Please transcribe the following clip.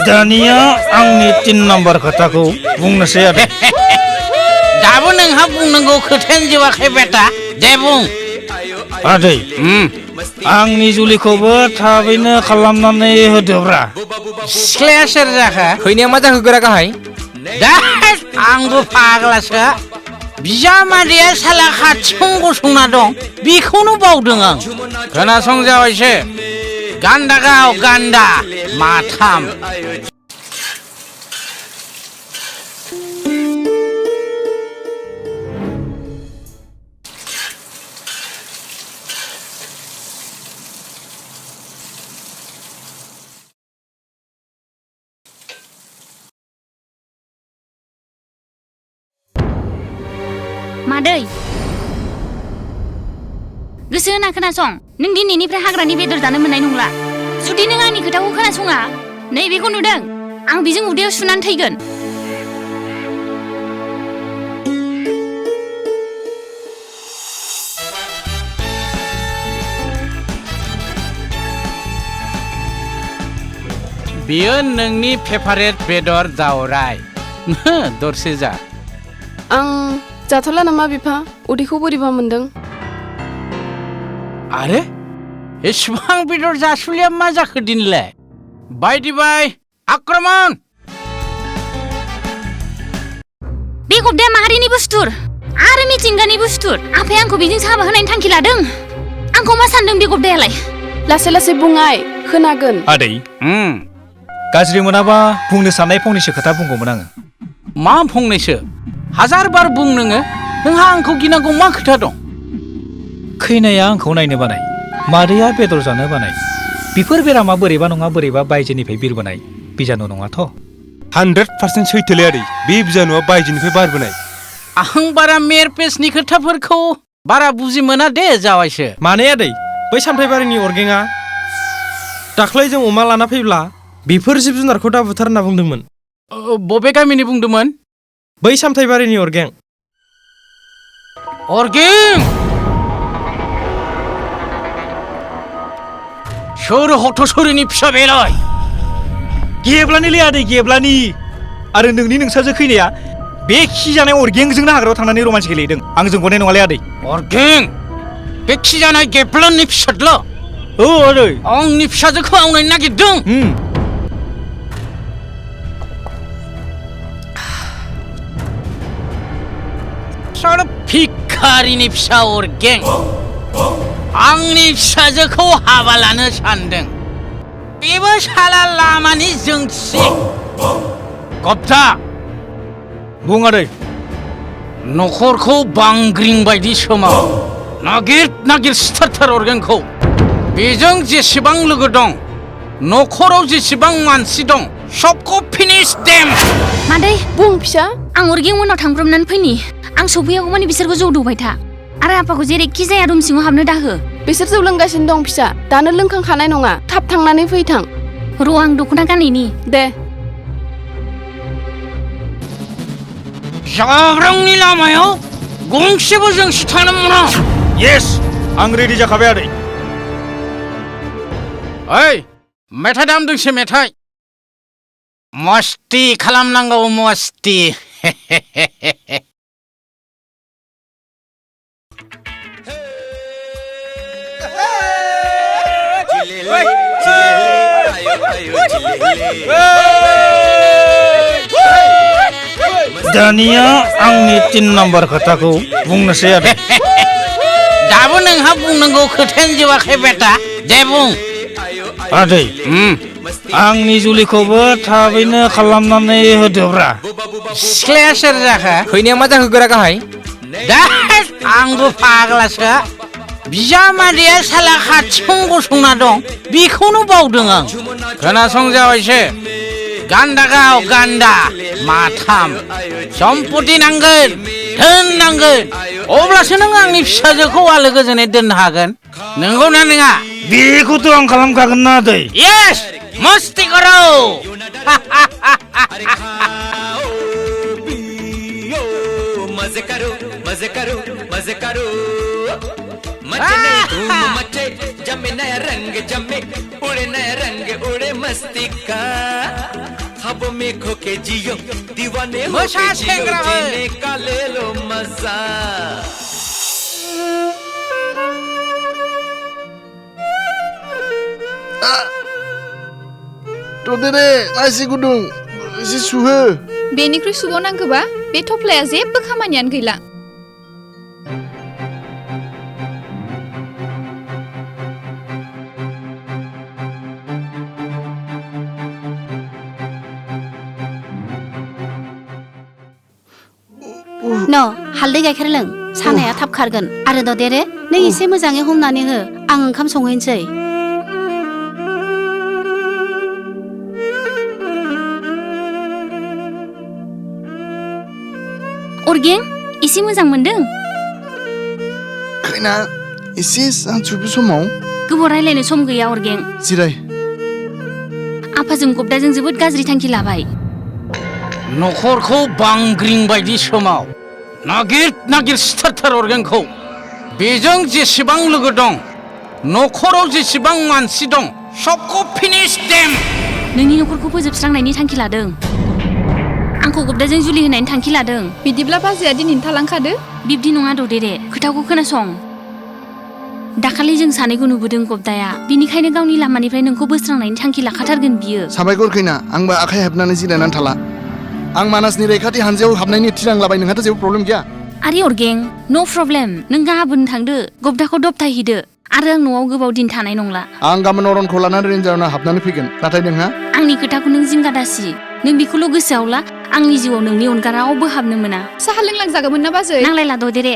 दानिया आंनि 3 नम्बर खोथाखौ बुंनोसै आरो दाबो नोंहा बुंनांगौ खोथायानो जोबाखै बेटा दे बुं आदै आंनि जुलिखौबो थाबैनो खालामनानै होदोब्रा सिख्लाया सोर जाखो खैनाया मा जाखो गोरा गाहाय दा आंबो फाग्लासो बिजामादैया साला खाथियाव गसंना दं बेखौनो बावदों आं खोनासं जाबायसो गान्दा गाव गान्दा माथाम मादै गोसो होना खोनासं नों दिनैनिफ्राय हाग्रानि बेदर जानो मोननाय नंला जुदि नों आंनि खोथाखौ खोनासङा नैबेखौ नुदों आं बेजों उदैयाव सुनानै थैगोन बेयो नोंनि फेभारेट बेदर दावराय दरसे जा आं जाथ'ला नामा बिफा उदैखौ बोरैबा मोनदों आरे एसेबां बेदर जासुलिया मा जाखो दिनलाय बायदि बाय आक्रमण बे गबदाया माहारिनि बुस्थुर आरो मिथिंगानि बुस्थुर आफाया आंखौ बेजों हाबा होनायनि थांखि लादों आंखौ मा सानदों बे गबदायालाय लासै लासै बुङाय खोनागोन आदै गाज्रि मोनाबा बुंनो साननाय फंनैसो खोथा बुंगौमोन आङो मा फंनैसो हाजार बार बुं नोङो नोंहा आंखौ गिनांगौ मा खोथा दं खैनाया आंखौ नायनो बानाय मादैया बेदर जानो बानाय बेफोर बेरामा बोरैबा नङा बोरैबा बायजोनिफ्राय बिरबोनाय बिजानु नङाथ' 100% सैथोलै आदै बे बिजानुआ बायजोनिफ्राय बारबोनाय आं बारा मेरपेसनि खोथाफोरखौ बारा बुजि मोना दे जावायसो माने आदै बै सामथाइबारिनि अरगेंआ दाख्लै जों अमा लाना फैब्ला बेफोर जिब जुनारखौ दा बुथार होनना बुंदोंमोन बबे गामिनि बुंदोंमोन बै सामथाइबारिनि अरगें अरगें सोर हथ'सुरिनि फिसा बेलाय गेब्लानिलै आदै गेब्लानि आरो नोंनि नोंसाजो खैनाया बे खि जानाय अरगेंजोंनो हाग्रायाव थांनानै रमान्स गेलेदों आंजों गनाय नङालै आदै अरगें बे खि जानाय गेब्लानि फिसाद्ल औ आदै आंनि फिसाजोखौ आवनायनो नागिरदों भिखारिनि फिसा अरगें आंनि फिसाजोखौ हाबा लानो सानदों बेबो साला लामानि जोंसि गब्दा बुं आदै नखरखौ बांग्रिं बायदि सोमाव नागिर सिथारथार अरगेंखौ बेजों जेसेबां लोगो दं नखराव जेसेबां मानसि दं सबखौ फिनिश देम मादै बुं फिसा आं अरगें मोनाव थांब्रबनानै फैनि आं सफैयागौ माने बिसोरखौ जौ दौबाय था आरो आफाखौ जेरैखि जाया रुम सिङाव हाबनो दाहो बिसोर जौ लोंगासिनो दं फिसा दानो लोंखांखानाय नङा थाब थांनानै फैथां र' आं दख'ना गानैनि दे जाब्रांनि लामायाव गंसेबो जोंसि थानो मोना येस आं रेडि जाखाबाय आदै ओइ मेथाइ दाम दोंसे मेथाइ मस्ति खालामनांगौ मस्ति दानिया आंनि 3 नम्बर खोथाखौ बुंनोसै आरो दाबो नोंहा बुंनांगौ खोथायानो जोबाखै बेटा दे बुं आदै आंनि जुलिखौबो थाबैनो खालामनानै होदोब्रा सिख्लाया सोर जाखो खैनाया मा जाखो गोरा गाहाय दा आंबो फाग्लासो बिजामादैया साला खाथियाव गसंना दं बेखौनो बावदों आं खोनासं जाबायसो गान्दा गाव गान्दा माथाम सम्पति नांगोन धोन नांगोन अब्लासो नों आंनि फिसाजोखौ आलो गोजोनै दोननो हागोन नंगौना नङा बेखौथ' आं खालामखागोन ना आदै यस मस्ती करो मजे करो मजे करो मजे करो मचे नहीं धूम मचे जमे नया रंग जमे उड़े नया रंग उड़े मस्ती का ख्वाबों में खो के जियो दीवाने हो के मजा जियो सेंगरा है। जीने का ले लो मजा Todere, nasi gudung, si suhe. बेनिख्रुइ सुबावनांगौबा बे थफ्लाया जेबो खामानियानो गैला न हालदै गाइखेर लों सानाया थाब खारगोन आरो ददेरे नों एसे मोजाङै हमनानै हो आं ओंखाम संहैनोसै अरगें एसे मोजां मोनदों Kaina, isi sancubि समाव गोबाव रायलायनो सम गैया अरगें जिराय आफाजों गब्दाजों जोबोद गाज्रि थांखि लाबाय न'खरखौ बांग्रिं बायदि समाव नागिर सिथारथार अरगेंखौ बेजों जेसेबां लोगो दं न'खराव जेसेबां मानसि दं सबखौ फिनिश देम नोंनि न'खरखौ फोजोबस्रांनायनि थांखि लादों आंखौ गब्दाजों जुलि होनायनि थांखि लादों बिदिब्ला बाजैया दिनैनो थालांखादो बिब्दि नङा ददेरे खोथाखौ खोनासं दाखालि जों सानैखौ नुबोदों गब्दाया बिनिखायनो गावनि लामानिफ्राय नोंखौ बोस्रांनायनि थांखि लाखाथारगोन बियो साबायखर खैना आंबो आखाइ हेबनानै जिरायनानै थाला आं मानासनि रैखाथि हानजायाव हाबनायनि थिरां लाबाय नोंहाथ' जेबो प्रब्लेम गैया आरे अरगें नो प्रब्लेम नों गाबोन थांदो गब्दाखौ दबथायहैदो आरो आं न'आव गोबाव दिन थानाय नंला आं गाबोन अरनखौ लानानै रेन्जारावनो हाबनानै फैगोन नाथाय नोंहा आंनि खोथाखौ नों जिंगा दासि नों बेखौल' गोसोआव ला आंनि जिउआव नोंनि अनगा रावबो हाबनो मोना साहा लोंलांजागौमोन ना बाजै नांलायला ददेरे